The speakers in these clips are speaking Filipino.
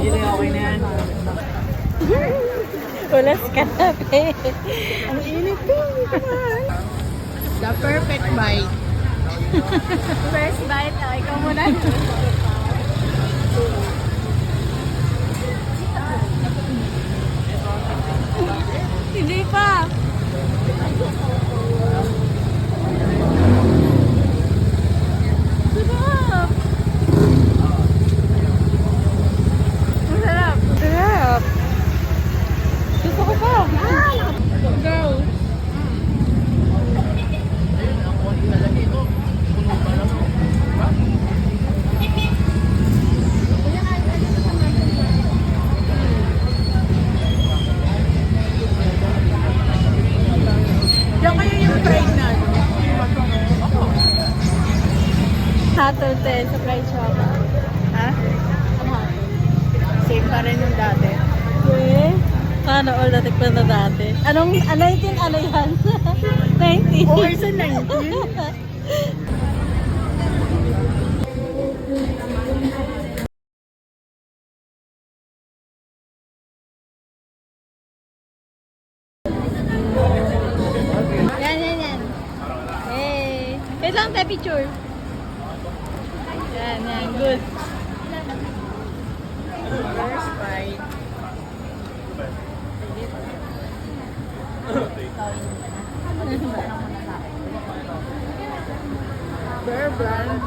Okay na yan. Ulas ka na, pe. Ang init ko. The perfect bite. First bite, ikaw muna. Hindi pa. Sarap. Masarap. Sarap. Gusto ko pa. Go. Diyan kayo yung fried na. Hatol din sa fried shop. Ha? Ano? Same pa rin yung dati. Eh? Paano all natikpan na dati? Anong, ano yan? 19? Oo, isa 19. Yan. Hey. Wait lang tayo picture. Yan. Good. First bite. Bear brand.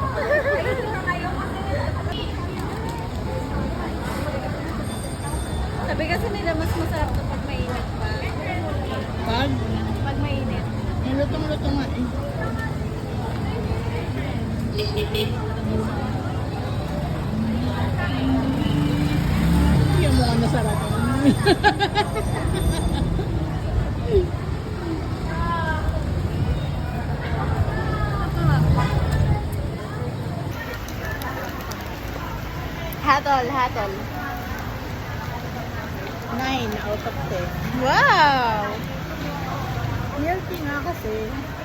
Sabi kasi nila mas masarap to pag mainit pa. Pag Pag mainit. lutong-lutong nga eh. Yung mga nasarap. Hatol. 9 out of 10. Wow! Healthy nga kasi.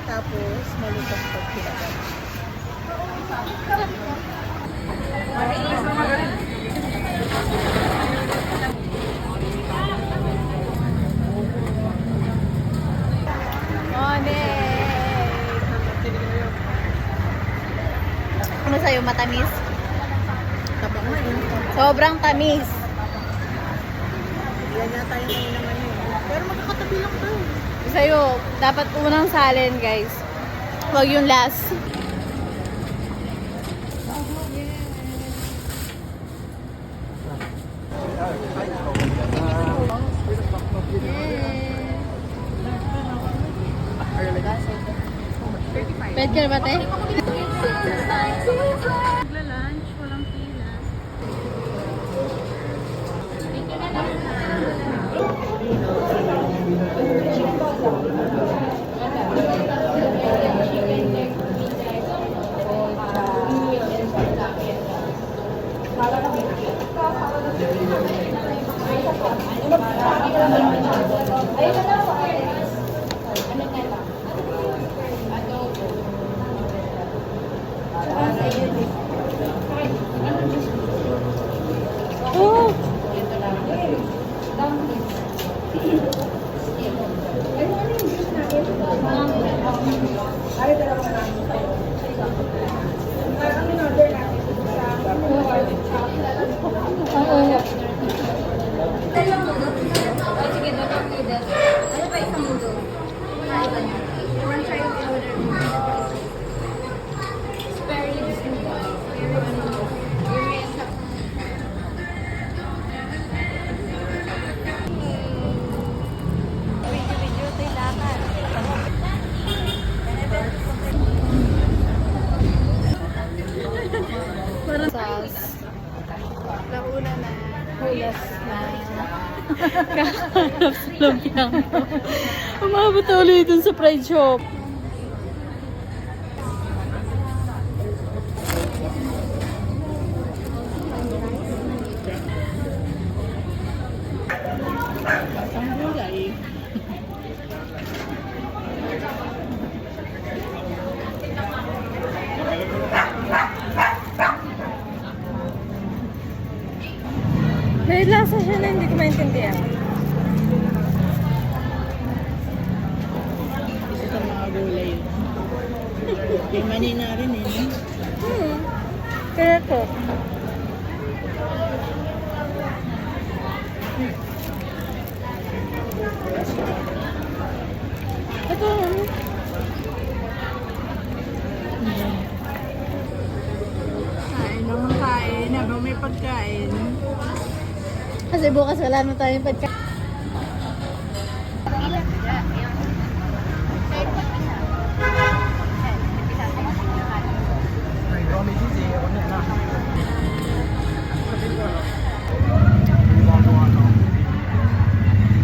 Tapos, malutong pag kinagal. Ano sa'yo, matamis? Tapos nga yun. Sobrang tamis. Yan yata yung ngayon naman yun. Pero magkakatabi lang to. Sa'yo, dapat unang salin, guys. Huwag yung last. Pwede ka na ba, te? Nagla-lunch, walang pila. Oh! Sauce. Nauna na. Hulas na. Kahanap sa lumpiang to. Umabot na ulit dun sa fried shop. Ang gulay. May lasa siya na hindi ko maintindihan. Isa sa mga gulay. Yung mani na rin eh. Kaya to. Ito. Kain naman kain. Habang may pagkain. Kasi bukas wala na tayong pagkain.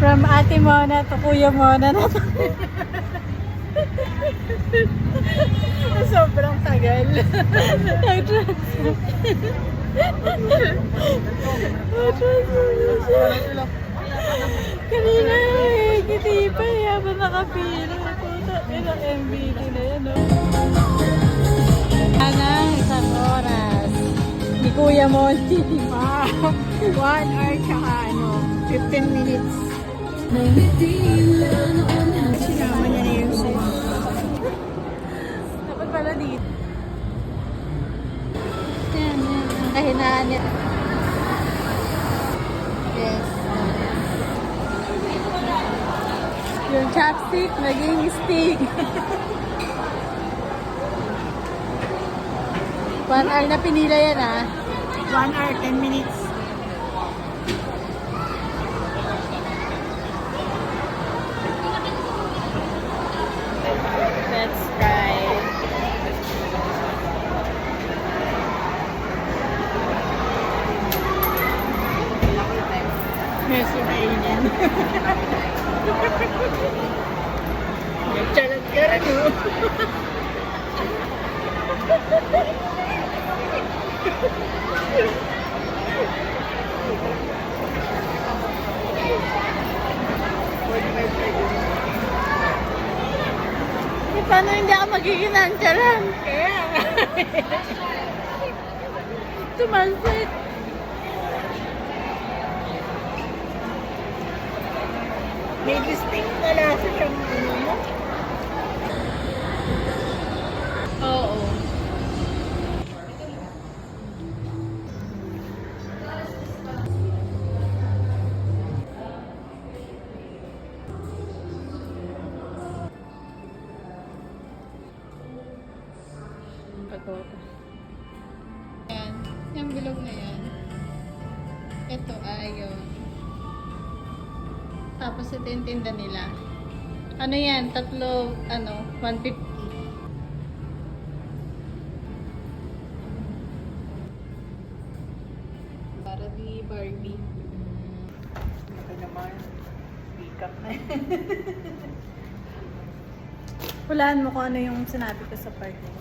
From Ate Mona to Kuya Mona na. Sobrang tagal. Kanina, ngiti pa habang nakapila. Puta, ilang MBT na yan, no? Anang isang oras ni Kuya Moni. 1 hour tsaka 15 minutes. Sinama niya na yung sis. Dapat pala dito. Yan. Ang kahinaan niya. Yes. Yung chopstick, naging stick. 1 hour na pinila yan, ah. 1 hour, 10 minutes. Let's try. Medyo kainin. Nagchalat ka rin, no? Paano hindi ako magiging nonchalant? Kaya. Tumalsik. May distinct na lasa siyang ano mo. Oo. Yan. Yung bilog na yan. Ito ay yun. Tapos ito yung tinda nila. Ano yan? Tatlo, 150. Para di Barbie. Ito naman. Pick-up na. Hulaan mo kung ano yung sinabi ko sa party.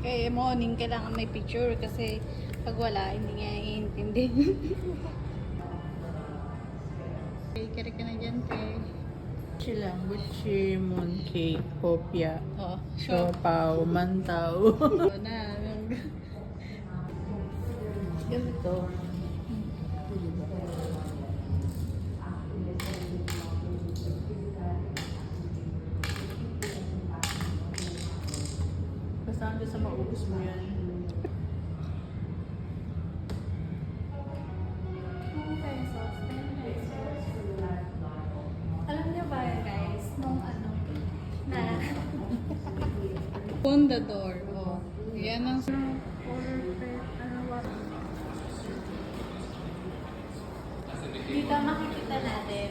Kaya morning, kailangan may picture kasi pag wala, hindi niya iintindi. Okay, kari ka na dyan, te. Sila, butchi, mooncake, kopya, Oh, siopaw, mantaw. So na. Ganito. Basta hanggang sa maubos mo yan. Alam niyo ba, guys, nung na on the door. Oh, yan ang dito makikita natin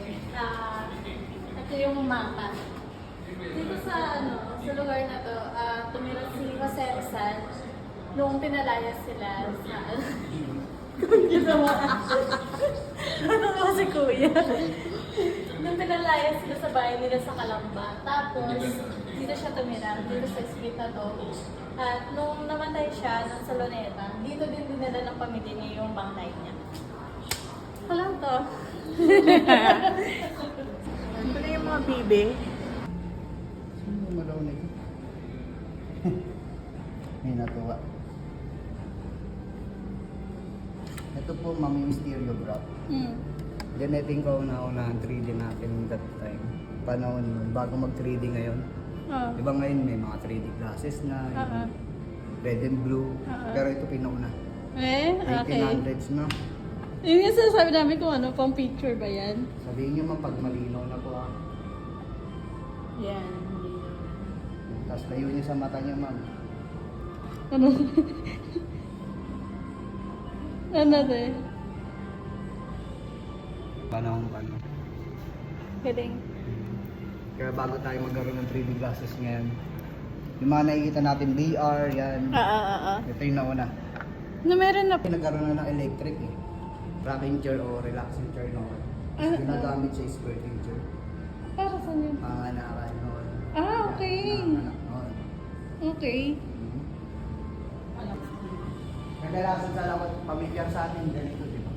ito yung mapa. Dito sa sa lugar na to, tumira si Jose Rizal nung pinalayas sila sa ano ba si Kuya? Nung pinalayas sila sa bahay nila sa Calamba. Tapos, dito siya tumira, dito sa street na to. At nung namatay siya ng Saloneta, dito din dinala ng pamilya niya yung bangkay niya. Walang to. Ito na yung mga bibe. Sino malaw nito? May natuwa. Ito po, ma'am, yung stereograph. Mm. Genetic kauna-unahan 3D natin that time. Panahon nun, bago mag 3D ngayon. Oh. Di ba ngayon may mga 3D glasses na, Oo. red and blue. Oo. Pero ito pinauna. Okay. 1800s na. Yun yung sinasabi namin kung ano, pang picture ba yan? Sabihin nyo ma'am, pag malinaw na po Yan. Tapos tayo nyo sa mata niya ma'am. Ano? Ano te? Panahon pa no. Galing. Kaya bago tayo magkaroon ng 3D glasses ngayon, yung mga nakikita natin, VR, yan. Ito yung nauna. Na meron na. Nagkaroon na ng electric eh. Rocking chair o relaxing chair noon. Ginagamit siya is birthing chair. Para saan yun? Panganakan noon. Okay. Nanganak noon. Okay. Kadalasan sa lakot, pamilyar sa atin, ganito di ba?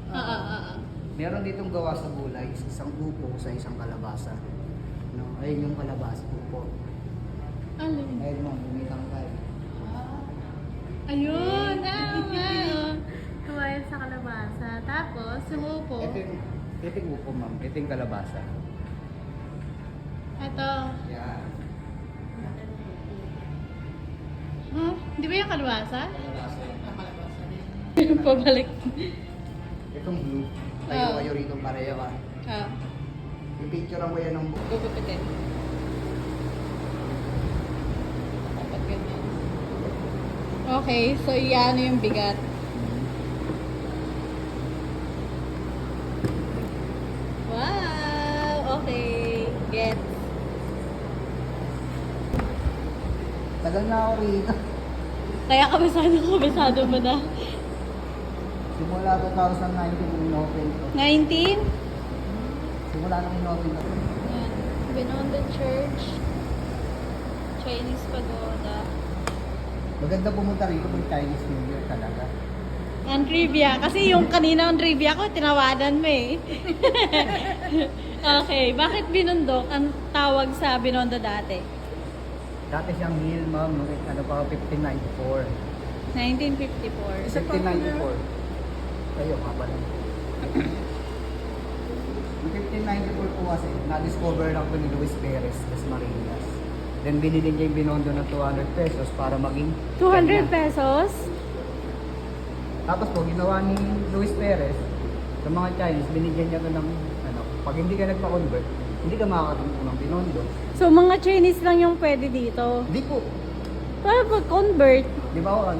Meron ditong gawa sa gulay, isang upo sa isang kalabasa. No, ayun yung kalabasa, upo. Alin? Ayun mo, bumitang tayo. Ayun! Kumain sa kalabasa. Tapos, sumupo. Ito yung upo ma'am, ito yung kalabasa. Ito. Yan. Huh? Di ba yung kalabasa? Kalabasa. Pabalik. Itong blue, tayo kayo rito pareho ka. Yung picture mo yan ng buko. Gugupitin. Dapat ganyan. Okay, so iyan yung bigat. Wow! Okay. Get. Tagal na ako rito. Kaya kabisado mo na. Simula 2019 yung inopen ko. 19? Simula nung inopen ko. Yan. Binondo Church. Chinese Pagoda. Maganda pumunta rito kung Chinese New Year talaga. Ang trivia. Kasi yung kanina ang trivia ko, tinawadan mo eh. Okay. Bakit Binondo ang tawag sa Binondo dati? Dati siyang hill ma'am, nung ano pa, 1594. 1954. 1594. Kayo, kapal. Yung 1594 po kasi, na-discover lang po ni Luis Perez, Dasmariñas. Then binili niya yung Binondo ng 200 pesos para maging 200 kanya. pesos? Tapos po, ginawa ni Luis Perez, sa mga Chinese, binigyan niya to ng, ano, pag hindi ka nagpa-convert, hindi ka makakatunto ng Binondo. So mga Chinese lang yung pwede dito? Hindi po. Para pag-convert? Di ba,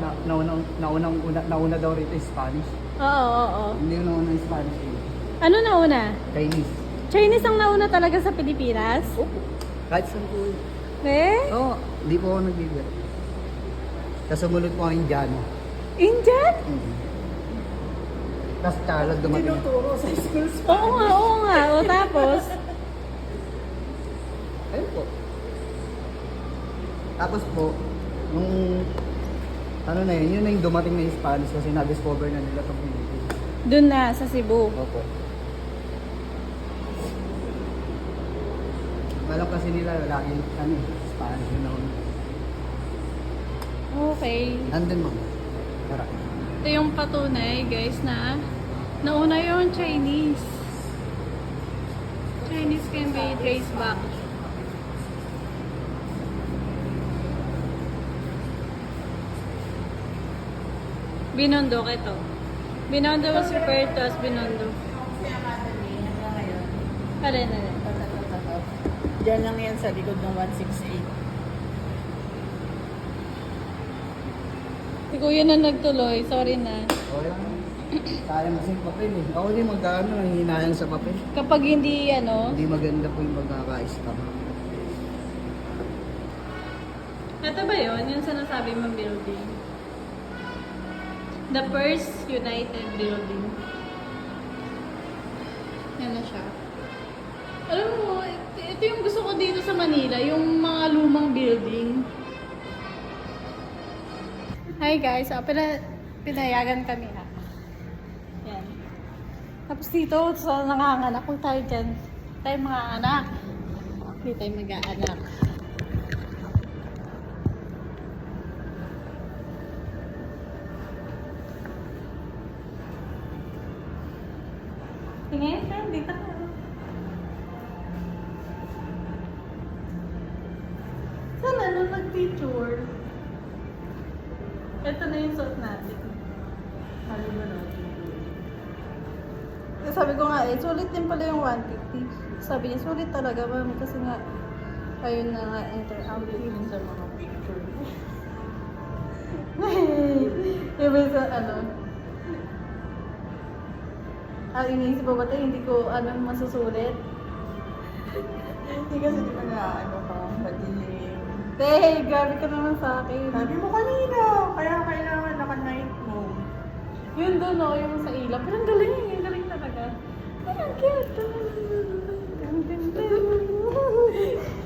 nauna daw rito is Spanish. Oo. Hindi yung nauna yung Spanish eh. Ano nauna? Chinese. Chinese ang nauna talaga sa Pilipinas? Opo. Kahit saan po. Eh? Oo, hindi po ako nagbibiro. Tapos sumunod po ang Indiano. Indian? Tapos Charlotte dumating. Tinuturo sa school Oo nga. O tapos? Ayun po. Tapos po, nung ano na yun na yung dumating na yung Spanish kasi na-discover na nila itong Pilipinas. Doon na, sa Cebu. Opo. Alam kasi nila lagi Spanish yun ako. Okay. Nandun mo. Tara. Ito yung patunay, guys, na nauna yung Chinese. Chinese can be traced back. Binondo ito. Binondo was referred to as Binondo. Alin. Diyan lang yan sa likod ng 168. Si Kuya na nagtuloy. Sorry na. O yan. Sayang kasing papel eh. Ako din magkano hinayang sa papel. Kapag hindi, Hindi maganda po yung pagkaka-stamp. ito ba yun? Yung sinasabi mong building? The First United Building. Yan na siya. Alam mo, ito yung gusto ko dito sa Manila, yung mga lumang building. Hi guys, pinayagan kami ha. Yan. Tapos dito, sa nanganganak kung tayo dyan, tayo mga anak. Hindi tayo mag-aanak. mag-picture. Ito na yung suot natin. Sabi ko nga sulit din pala yung 150. Sabi niya, sulit talaga ma'am kasi nga, ayun na nga, inter-outfit sa mga picture. Iba sa iniisip ko ba tayo, hindi ko masusulit. Hindi kasi di ba na ka, madilim. Hey, grabe ka naman sa akin. Sabi mo kanina, kaya kailangan naka-night mode. Yun doon yung sa ilaw. Pero ang galing talaga. Ay, ang cute. Ang ganda.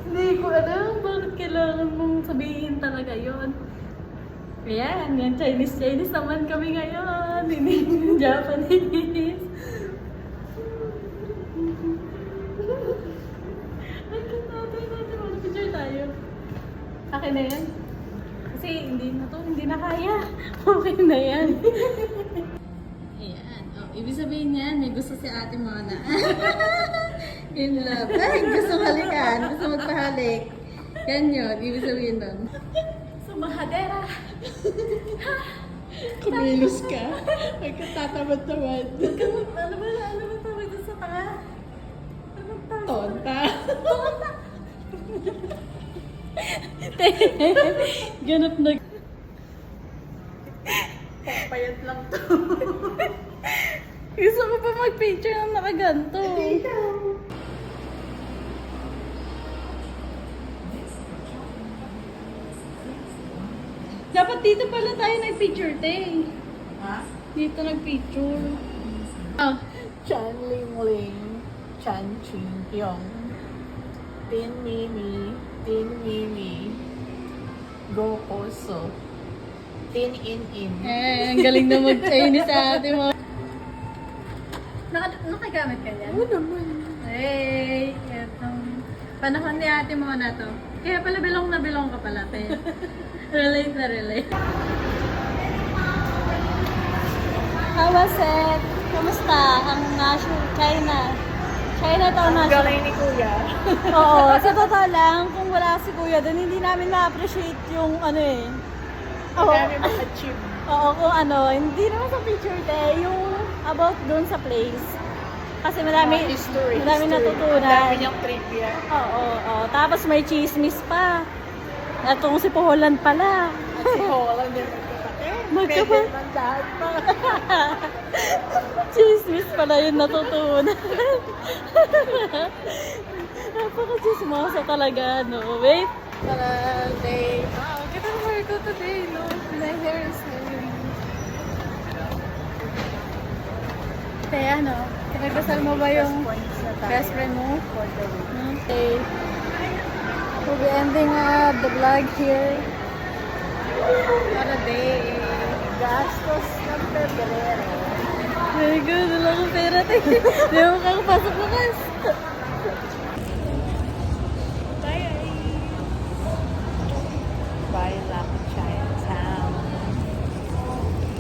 Hindi ko alam bakit kailangan mong sabihin talaga yun. Ayan, yan Chinese naman kami ngayon. Hindi Japanese. Ay, natin. Picture tayo. Akin na yan. Kasi hindi na kaya. Okay na yan. Ayan. Ibig sabihin niyan, may gusto si Ate Mona. In love. Ay, gusto halikan. Gusto magpahalik. Yan yun. Ibig sabihin nun. Sumahadera. Kumilos ka. Nagkatatamad-tamad. Ano ba tawag dun sa tanga? Tonta. Ganap na. Payat lang to. Gusto ko pa mag-picture ng nakaganto. Dapat dito pala tayo nag-picture, te. Ha? Dito nag-picture. Chan Ling Ling. Chan Ching Yong. Tin Mimi. Tin Mimi. Go Koso. Tin In. Ang galing na mag-Chinese sa ate mo. Nakagamit ka niyan? Oo naman. Hey, etong panahon ni ate mo na to. Kaya pala bilong na bilong ka pala, te. Relate na relate. How was it? Kamusta ang China? Chinatown na siya. Galing ni Kuya. Oo, sa totoo lang, kung wala si Kuya doon, hindi namin ma-appreciate yung Oo. Dami ma-achieve. Oo, kung hindi naman sa picture yung about doon sa place. Kasi marami History. natutunan. Dami niyang trivia. Oo. Tapos may chismis pa. Natong si Poholan pala. Si Holland din magkapatid. Pwede man lahat pa. Chismis pala yung natutunan. Napaka-chismosa talaga, no? Wait. Day. Wow, kita ng hair ko today, no? My hair is Kaya pinagdasal mo ba yung best friend mo? for the week. Okay. We'll be ending the vlog here. What a day. Gastos ng Pebrero. Very good. Wala akong pera. Di mo